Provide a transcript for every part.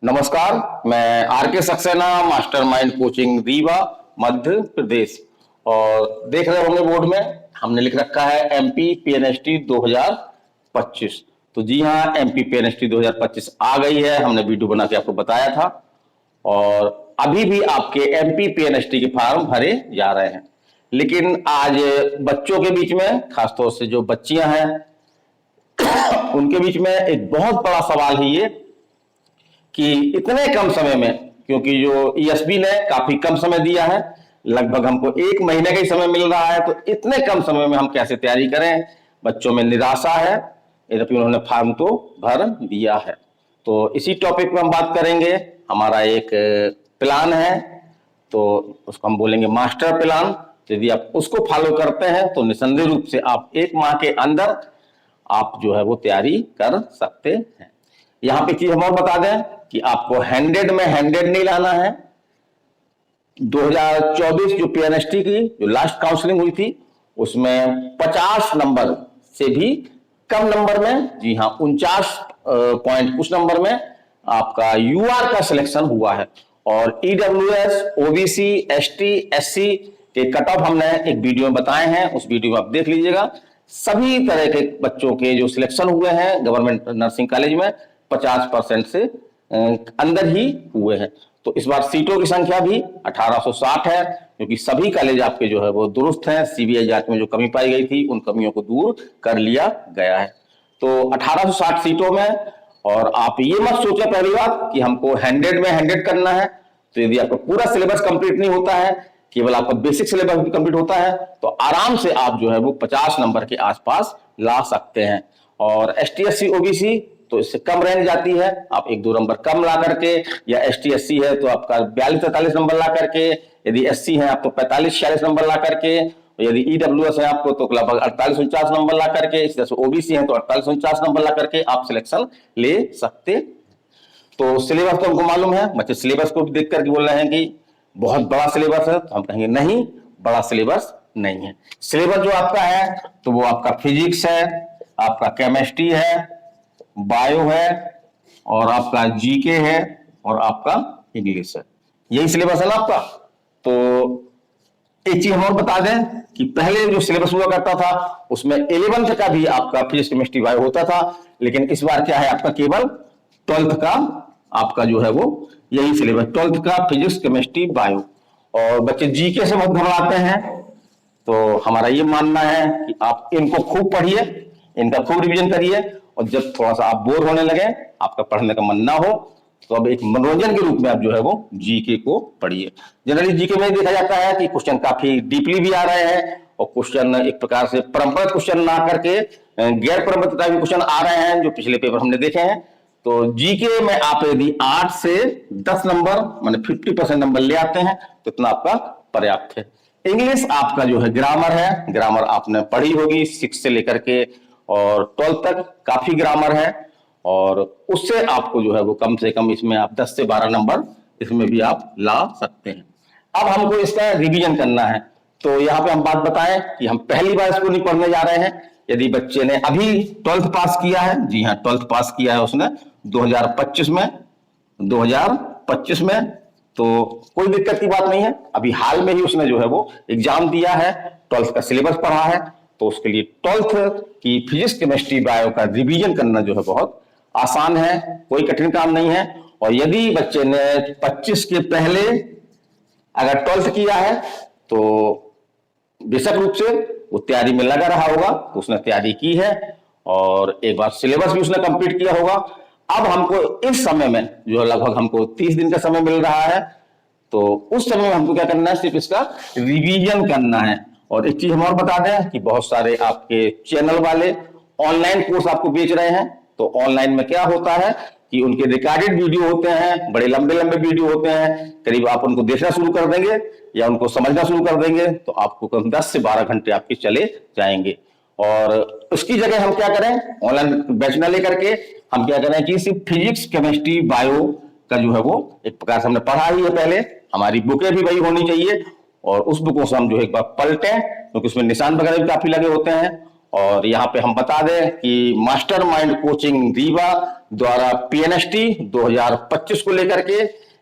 नमस्कार। मैं आर के सक्सेना, मास्टरमाइंड कोचिंग रीवा, मध्य प्रदेश। और देख रहे होंगे बोर्ड में हमने लिख रखा है एमपी पीएनएसटी 2025। तो जी हाँ, एमपी पीएनएसटी 2025 आ गई है। हमने वीडियो बना के आपको बताया था। और अभी भी आपके एमपी पीएनएसटी के फॉर्म भरे जा रहे हैं। लेकिन आज बच्चों के बीच में, खासतौर से जो बच्चियां हैं उनके बीच में एक बहुत बड़ा सवाल है ये कि इतने कम समय में, क्योंकि जो ईएसबी ने काफी कम समय दिया है, लगभग हमको 1 महीने का ही समय मिल रहा है, तो इतने कम समय में हम कैसे तैयारी करें। बच्चों में निराशा है, यद्यपि उन्होंने फॉर्म तो भर दिया है। तो इसी टॉपिक में हम बात करेंगे। हमारा एक प्लान है, तो उसको हम बोलेंगे मास्टर प्लान। तो यदि आप उसको फॉलो करते हैं तो निसंदेह रूप से आप 1 माह के अंदर आप जो है वो तैयारी कर सकते हैं। यहां पे चीज हम और बता दें कि आपको 100 में 100 नहीं लाना है। 2024 जो पीएनएसटी की जो लास्ट काउंसलिंग हुई थी उसमें 50 नंबर से भी कम नंबर में, जी हाँ 49 पॉइंट कुछ नंबर में आपका यूआर का सिलेक्शन हुआ है। और ईडब्ल्यूएस, ओबीसी, एसटी, एससी के कट ऑफ हमने एक वीडियो में बताए हैं, उस वीडियो में आप देख लीजिएगा। सभी तरह के बच्चों के जो सिलेक्शन हुए हैं गवर्नमेंट नर्सिंग कॉलेज में 50% से अंदर ही हुए हैं। तो इस बार सीटों की संख्या भी 1860 है, क्योंकि सभी कॉलेज आपके जो है वो दुरुस्त हैं। सीबीआई जांच में जो कमी पाई गई थी उन कमियों को दूर कर लिया गया है। तो 1860 सीटों में। और आप ये मत सोचे पहली बात कि हमको 100 में 100 करना है। तो यदि आपका पूरा सिलेबस कंप्लीट नहीं होता है, केवल आपका बेसिक सिलेबस भी कंप्लीट होता है, तो आराम से आप जो है वो 50 नंबर के आसपास ला सकते हैं। और एसटी, एससी, ओबीसी तो इससे कम रेंज जाती है। आप 1-2 नंबर कम ला करके, या एसटी एससी है तो आपका 42-43 नंबर ला करके, यदि एससी है आप तो 45-46 नंबर ला करके, यदि ईडब्ल्यूएस है आपको तो लगभग 48-49 नंबर ला करके, इस तरह से ओबीसी है तो 48-49 नंबर ला करके आप सिलेक्शन ले सकते। तो सिलेबस तो हमको मालूम है। बच्चे सिलेबस को भी देख करके बोल रहे हैं कि बहुत बड़ा सिलेबस है, तो हम कहेंगे नहीं, बड़ा सिलेबस नहीं है। सिलेबस जो आपका है तो वो आपका फिजिक्स है, आपका केमिस्ट्री है, बायो है, और आपका जीके है, और आपका इंग्लिश है। यही सिलेबस है ना आपका। तो एक चीज हम और बता दें कि पहले जो सिलेबस हुआ करता था उसमें 11th का भी आपका फिजिक्स केमिस्ट्री बायो होता था, लेकिन इस बार क्या है, आपका केवल 12th का आपका जो है वो यही सिलेबस, 12th का फिजिक्स केमिस्ट्री बायो। और बच्चे जीके से बहुत घबराते हैं, तो हमारा ये मानना है कि आप इनको खूब पढ़िए, इनका खूब रिवीजन करिए। और जब थोड़ा सा आप बोर होने लगे, आपका पढ़ने का मन ना हो, तो अब एक मनोरंजन के रूप में आप जो है वो जीके को पढ़िए। जनरली जीके में देखा जाता है कि क्वेश्चन काफी डीपली भी आ रहे हैं, और क्वेश्चन एक प्रकार से परंपरागत क्वेश्चन ना करके गैर परंपरागत भी क्वेश्चन आ रहे हैं, जो पिछले पेपर हमने देखे हैं। तो जीके में आप यदि 8 से 10 नंबर माने 50% नंबर ले आते हैं तो इतना आपका पर्याप्त है। इंग्लिश आपका जो है ग्रामर है, ग्रामर आपने पढ़ी होगी 6 से लेकर के और 12 तक काफी ग्रामर है, और उससे आपको जो है वो कम से कम इसमें आप 10 से 12 नंबर इसमें भी आप ला सकते हैं। अब हमको इसका रिवीजन करना है। तो यहाँ पे हम बात बताएं कि हम पहली बार इसको नहीं पढ़ने जा रहे हैं। यदि बच्चे ने अभी 12th पास किया है, जी हाँ 12th पास किया है उसने 2025 में, तो कोई दिक्कत की बात नहीं है। अभी हाल में ही उसने जो है वो एग्जाम दिया है, 12th का सिलेबस पढ़ा है, तो उसके लिए 12th की फिजिक्स केमिस्ट्री बायो का रिवीजन करना जो है बहुत आसान है, कोई कठिन काम नहीं है। और यदि बच्चे ने 25 के पहले अगर 12th किया है तो बेशक रूप से वो तैयारी में लगा रहा होगा, तो उसने तैयारी की है और एक बार सिलेबस भी उसने कंप्लीट किया होगा। अब हमको इस समय में जो लगभग हमको 30 दिन का समय मिल रहा है, तो उस समय में हमको क्या करना है, सिर्फ इसका रिवीजन करना है। और एक चीज हम और बता दें कि बहुत सारे आपके चैनल वाले ऑनलाइन कोर्स आपको बेच रहे हैं। तो ऑनलाइन में क्या होता है कि उनके रिकॉर्डेड वीडियो होते हैं, बड़े लंबे लंबे वीडियो होते हैं, करीब आप उनको देखना शुरू कर देंगे या उनको समझना शुरू कर देंगे तो आपको कम 10 से 12 घंटे आपके चले जाएंगे। और उसकी जगह हम क्या करें, ऑनलाइन बैच ना लेकर के हम क्या करें कि सिर्फ फिजिक्स केमिस्ट्री बायो का जो है वो एक प्रकार से हमने पढ़ा ही है पहले, हमारी बुकें भी वही होनी चाहिए, और उस बुकों से हम जो है एक बार पलटें, क्योंकि उसमें निशान वगैरह भी काफी लगे होते हैं, और यहाँ पे हम बता दें कि मास्टरमाइंड कोचिंग रीवा द्वारा पीएनएसटी 2025 को लेकर के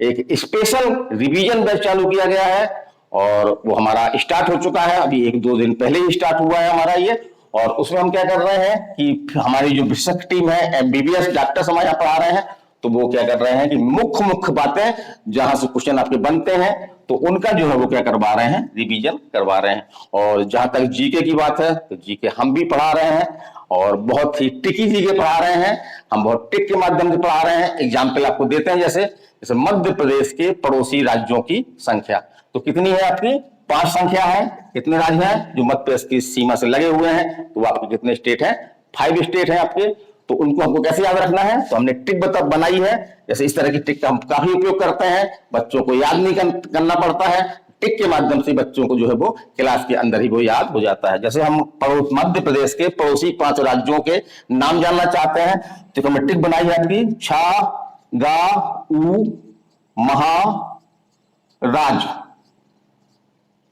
एक स्पेशल रिवीजन बैच चालू किया गया है और वो हमारा स्टार्ट हो चुका है। अभी 1-2 दिन पहले ही स्टार्ट हुआ है हमारा ये। और उसमें हम क्या कर रहे हैं कि हमारी जो विशेषज्ञ टीम है, एमबीबीएस डॉक्टर हमारे यहाँ पढ़ा रहे हैं, तो वो क्या कर रहे हैं कि मुख्य मुख्य बातें जहां से क्वेश्चन आपके बनते हैं तो उनका जो है वो क्या करवा रहे हैं, रिवीजन करवा रहे हैं। और जहां तक जीके की बात है तो जीके हम भी पढ़ा रहे हैं और बहुत ही टिकी जीके पढ़ा रहे हैं। हम बहुत टिक के माध्यम से पढ़ा रहे हैं। एग्जाम्पल आपको देते हैं, जैसे मध्य प्रदेश के पड़ोसी राज्यों की संख्या तो कितनी है आपकी, 5 संख्या है। कितने राज्य हैं जो मध्य प्रदेश की सीमा से लगे हुए हैं, तो आपके कितने स्टेट हैं, 5 स्टेट हैं आपके। तो उनको हमको कैसे याद रखना है, तो हमने टिक बनाई है। जैसे इस तरह की टिक का हम काफी उपयोग करते हैं, बच्चों को याद नहीं करना पड़ता है, टिक के माध्यम से बच्चों को जो है वो क्लास के अंदर ही वो याद हो जाता है। जैसे हम मध्य प्रदेश के पड़ोसी 5 राज्यों के नाम जानना चाहते हैं तो हमने टिक बनाई है आपकी, छा गा उ महा राज।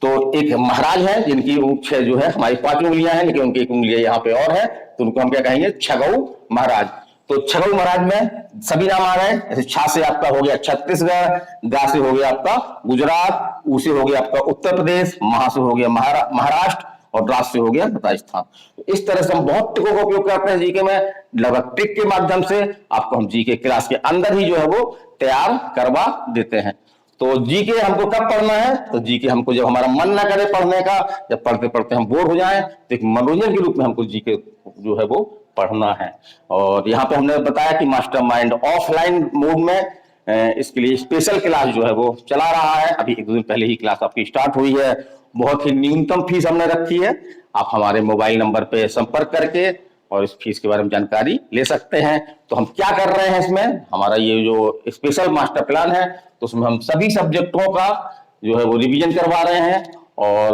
तो एक महाराज है जिनकी छह जो है हमारी 5 उंगलियां हैं, लेकिन उनकी एक उंगलियां यहाँ पे और है, तो उनको हम क्या कहेंगे, छगऊ महाराज। तो छगऊ महाराज में सभी नाम आ रहे हैं। जैसे छा से आपका हो गया छत्तीसगढ़, गा से हो गया आपका गुजरात, ऊ से हो गया आपका उत्तर प्रदेश, महा से हो गया महाराष्ट्र और राज से हो गया राजस्थान। तो इस तरह से हम बहुत टिकों का उपयोग करते हैं जीके में। लगभग टिक के माध्यम से आपको हम जीके क्लास के अंदर ही जो है वो तैयार करवा देते हैं। तो जीके हमको कब पढ़ना है, तो जीके हमको जब हमारा मन ना करे पढ़ने का, जब पढ़ते पढ़ते हम बोर हो जाएं, तो एक मनोरंजन के रूप में हमको जीके जो है वो पढ़ना है। और यहाँ पे हमने बताया कि मास्टरमाइंड ऑफलाइन मोड में इसके लिए स्पेशल क्लास जो है वो चला रहा है। अभी 1-2 दिन पहले ही क्लास आपकी स्टार्ट हुई है। बहुत ही न्यूनतम फीस हमने रखी है। आप हमारे मोबाइल नंबर पे संपर्क करके और इस फीस के बारे में जानकारी ले सकते हैं। तो हम क्या कर रहे हैं इसमें, हमारा ये जो स्पेशल मास्टर प्लान है तो उसमें हम सभी सब्जेक्टों का जो है वो रिवीजन करवा रहे हैं और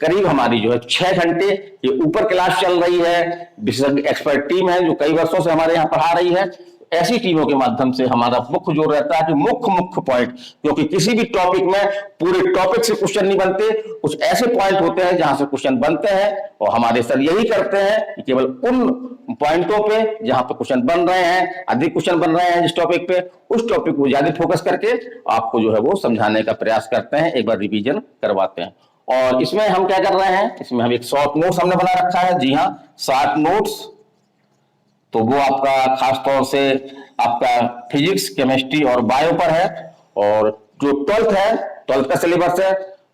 करीब हमारी जो है 6 घंटे ये ऊपर क्लास चल रही है। विशेषज्ञ एक्सपर्ट टीम है जो कई वर्षों से हमारे यहाँ पढ़ा रही है। ऐसी टीमों के माध्यम से हमारा मुख्य जोर रहता है कि मुख्य पॉइंट, क्योंकि किसी भी टॉपिक में पूरे टॉपिक से क्वेश्चन नहीं बनते, कुछ ऐसे पॉइंट होते हैं जहां से क्वेश्चन बनते हैं और हमारे सर यही करते हैं कि केवल उन पॉइंटों पे जहां पे क्वेश्चन बन रहे हैं, अधिक क्वेश्चन बन रहे हैं जिस टॉपिक पे, उस टॉपिक को ज्यादा फोकस करके आपको जो है वो समझाने का प्रयास करते हैं, एक बार रिवीजन करवाते हैं। और इसमें हम क्या कर रहे हैं, इसमें हम एक शॉर्ट नोट्स हमने बना रखा है। जी हाँ, शॉर्ट नोट्स, तो वो आपका खास तौर से आपका फिजिक्स, केमिस्ट्री और बायो पर है। और जो 12th है, 12th का सिलेबस है,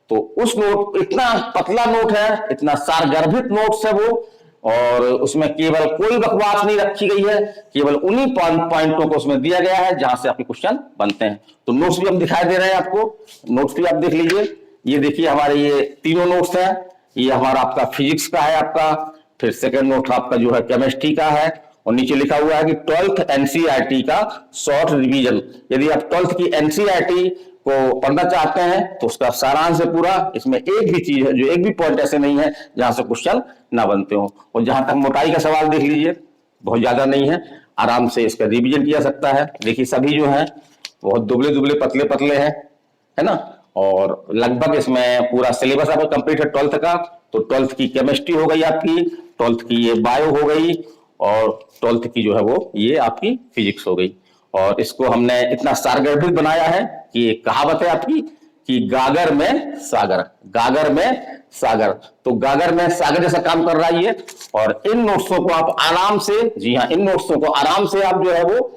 तो उस नोट, इतना पतला नोट है, इतना सारगर्भित नोट्स है वो, और उसमें केवल कोई बकवास नहीं रखी गई है, केवल उन्हीं पॉइंटों को उसमें दिया गया है जहां से आपके क्वेश्चन बनते हैं। तो नोट्स भी हम दिखाई दे रहे हैं आपको, नोट्स भी आप देख लीजिए। ये देखिए हमारे ये तीनों नोट्स हैं। ये हमारा आपका फिजिक्स का है आपका, फिर सेकेंड नोट आपका जो है केमिस्ट्री का है, और नीचे लिखा हुआ है कि 12th एनसीईआरटी का शॉर्ट रिवीजन। यदि आप 12th की एनसीईआरटी को पढ़ना चाहते हैं तो उसका सारांश है पूरा। इसमें एक भी चीज है, जो एक भी पॉइंट ऐसे नहीं है जहां से क्वेश्चन ना बनते हो। और जहां तक मोटाई का सवाल देख लीजिए, बहुत ज्यादा नहीं है, आराम से इसका रिवीजन किया सकता है। देखिए सभी जो है बहुत दुबले दुबले पतले पतले हैं, है ना। और लगभग इसमें पूरा सिलेबस आपका कंप्लीट है 12th का। तो 12th की केमिस्ट्री हो गई आपकी, 12th की ये बायो हो गई, और 12th की जो है वो ये आपकी फिजिक्स हो गई। और इसको हमने इतना सारगर्भित बनाया है कि एक कहावत है आपकी कि गागर में सागर, गागर में सागर। तो गागर में सागर जैसा काम कर रहा है ये। और इन नोट्सों को आप आराम से, जी हाँ, इन नोट्सों को आराम से आप जो है वो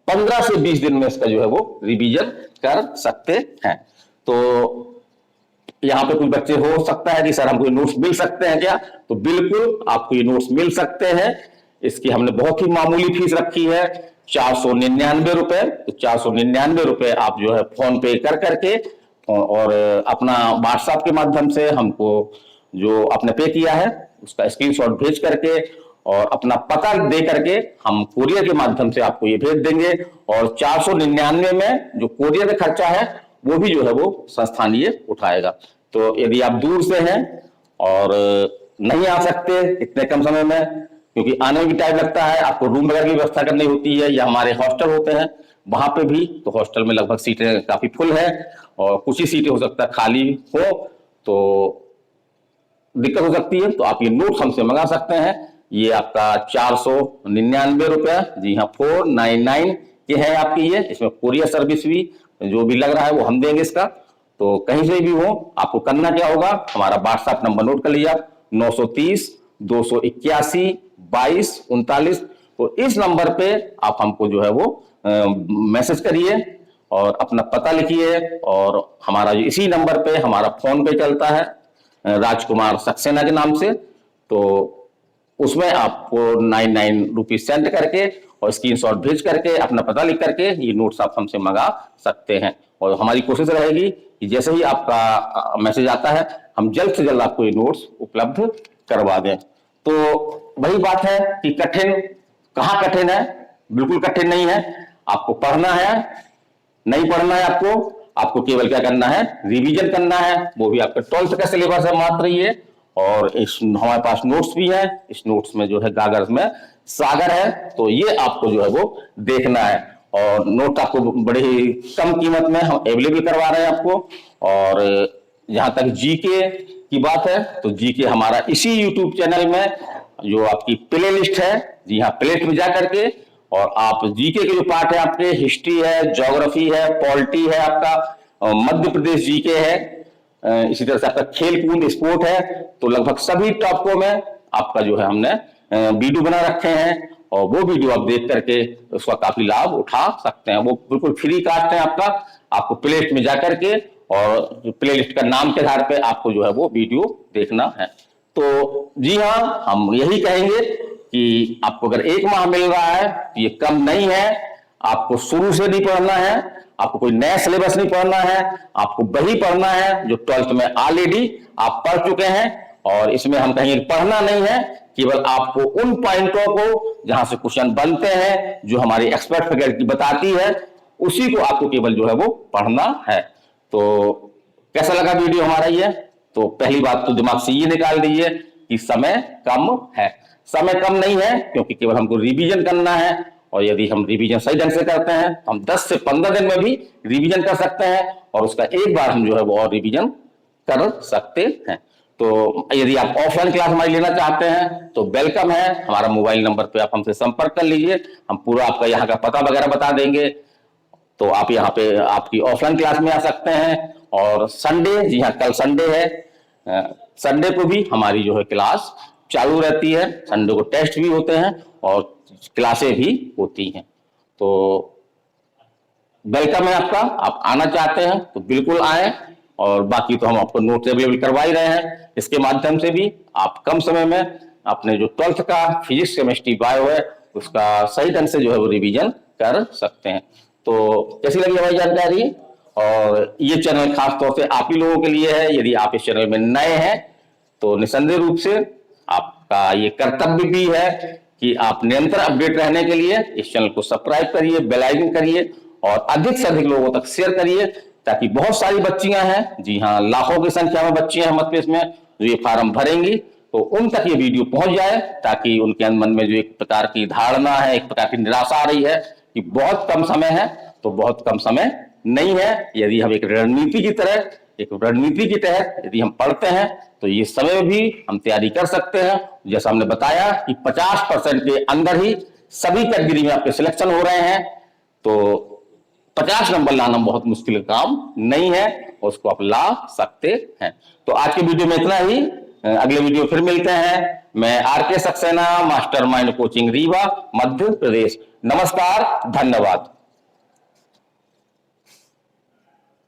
15 से 20 दिन में इसका जो है वो रिवीजन कर सकते हैं। तो यहाँ पे कुछ बच्चे हो सकता है कि सर हमको ये नोट्स मिल सकते हैं क्या, तो बिल्कुल आपको ये नोट्स मिल सकते हैं। इसकी हमने बहुत ही मामूली फीस रखी है, 499 रुपए। तो 499 रुपए आप जो है फोन पे कर करके और अपना व्हाट्सएप के माध्यम से हमको जो आपने पे किया है उसका स्क्रीनशॉट भेज करके और अपना पता दे करके हम कुरियर के माध्यम से आपको ये भेज देंगे। और 499 में जो कुरियर का खर्चा है वो भी जो है वो संस्थान ये उठाएगा। तो यदि आप दूर से हैं और नहीं आ सकते इतने कम समय में, क्योंकि आने में भी टाइम लगता है, आपको रूम वगैरह की व्यवस्था करनी होती है, या हमारे हॉस्टल होते हैं वहां पे भी, तो हॉस्टल में लगभग सीटें काफी फुल है और कुछ ही सीटें हो सकता है खाली हो। तो दिक्कत हो सकती है तो आप ये नोट्स हमसे मंगा सकते हैं। ये आपका 499 रुपया, जी हाँ 499 के है आपकी ये। इसमें कोरियर सर्विस भी जो भी लग रहा है वो हम देंगे इसका। तो कहीं से भी हो, आपको करना क्या होगा, हमारा व्हाट्सएप नंबर नोट कर लीजिए आप, 930 281 22 39। तो इस नंबर पे आप हमको जो है वो मैसेज करिए और अपना पता लिखिए। और हमारा इसी नंबर पे हमारा फोन पे चलता है राजकुमार सक्सेना के नाम से। तो उसमें आपको 99 रुपीज सेंड करके और स्क्रीनशॉट भेज करके अपना पता लिख करके ये नोट्स आप हमसे मंगा सकते हैं। और हमारी कोशिश रहेगी कि जैसे ही आपका मैसेज आता है हम जल्द से जल्द आपको ये नोट्स उपलब्ध करवा दें। तो वही बात है कि कठिन कहाँ कठिन है, बिल्कुल कठिन नहीं है। आपको पढ़ना है, नहीं पढ़ना है आपको केवल क्या करना है, रिवीजन करना है। वो भी आपका 12th का सिलेबस है मात्र ये। और इस हमारे पास नोट्स भी है, इस नोट्स में जो है गागर में सागर है। तो ये आपको जो है वो देखना है। और नोट आपको बड़े ही कम कीमत में हम अवेलेबल करवा रहे हैं आपको। और जहां तक जीके की बात है तो जीके हमारा इसी यूट्यूब चैनल में जो आपकी प्ले लिस्ट है, जी हाँ प्ले लिस्ट में जा करके और आप जीके के जो पार्ट है आपके, हिस्ट्री है, ज्योग्राफी है, पॉलिटी है, आपका मध्य प्रदेश जीके है, इसी तरह से आपका खेल कूद स्पोर्ट है। तो लगभग सभी टॉपिकों में आपका जो है हमने वीडियो बना रखे हैं। और वो वीडियो आप देख करके उसका काफी लाभ उठा सकते हैं। वो बिल्कुल फ्री कास्ट है आपका। आपको प्ले लिस्ट में जाकर के और प्ले लिस्ट का नाम के आधार पे आपको जो है वो वीडियो देखना है। तो जी हाँ, हम यही कहेंगे कि आपको अगर 1 माह मिल रहा है तो ये कम नहीं है। आपको शुरू से नहीं पढ़ना है, आपको कोई नया सिलेबस नहीं पढ़ना है, आपको वही पढ़ना है जो 12th में ऑलरेडी आप पढ़ चुके हैं। और इसमें हम कहेंगे पढ़ना नहीं है, केवल आपको उन पॉइंटों को जहां से क्वेश्चन बनते हैं, जो हमारी एक्सपर्ट फैकल्टी बताती है, उसी को आपको केवल जो है वो पढ़ना है। तो कैसा लगा वीडियो हमारा ये? तो पहली बात तो दिमाग से ये निकाल दीजिए कि समय कम है। समय कम नहीं है क्योंकि केवल हमको रिवीजन करना है। और यदि हम रिवीजन सही ढंग से करते हैं तो हम 10 से 15 दिन में भी रिवीजन कर सकते हैं और उसका एक बार हम जो है वो और रिवीजन कर सकते हैं। तो यदि आप ऑफलाइन क्लास हमारी लेना चाहते हैं तो वेलकम है। हमारा मोबाइल नंबर पे आप हमसे संपर्क कर लीजिए, हम पूरा आपका यहाँ का पता वगैरह बता देंगे। तो आप यहाँ पे आपकी ऑफलाइन क्लास में आ सकते हैं। और संडे, जी हाँ कल संडे है, संडे को भी हमारी जो है क्लास चालू रहती है। संडे को टेस्ट भी होते हैं और क्लासें भी होती हैं। तो वेलकम है आपका। आप आना चाहते हैं तो बिल्कुल आए। और बाकी तो हम आपको नोट्स अवेलेबल करवा ही रहे हैं। इसके माध्यम से भी आप कम समय में अपने जो 12th का फिजिक्स केमिस्ट्री बायो है उसका सही ढंग से जो है वो रिवीजन कर सकते हैं। तो कैसी लगी हमारी जानकारी? और ये चैनल खास तौर से आप ही लोगों के लिए है। यदि आप इस चैनल में नए हैं तो निसंदेह रूप से आपका ये कर्तव्य भी है कि आप निरंतर अपडेट रहने के लिए इस चैनल को सब्सक्राइब करिए, बेल आइकन करिए और अधिक से अधिक लोगों तक शेयर करिए, ताकि बहुत सारी बच्चियां हैं, जी हाँ लाखों की संख्या में बच्चियां हैं मध्य प्रदेश में जो ये फार्म भरेंगी, तो उन तक ये वीडियो पहुंच जाए, ताकि उनके मन में जो एक प्रकार की धारणा है, एक प्रकार की निराशा आ रही है कि बहुत कम समय है, तो बहुत कम समय नहीं है। यदि हम एक रणनीति की तरह, एक रणनीति के तहत यदि हम पढ़ते हैं तो ये समय में भी हम तैयारी कर सकते हैं। जैसा हमने बताया कि 50% के अंदर ही सभी कैटेगरी में आपके सिलेक्शन हो रहे हैं। तो 50 नंबर लाना बहुत मुश्किल काम नहीं है, उसको आप ला सकते हैं। तो आज के वीडियो में इतना ही। अगले वीडियो फिर मिलते हैं। मैं R K Saxena, Mastermind coaching Rewa, Madhya Pradesh. नमस्कार, धन्यवाद।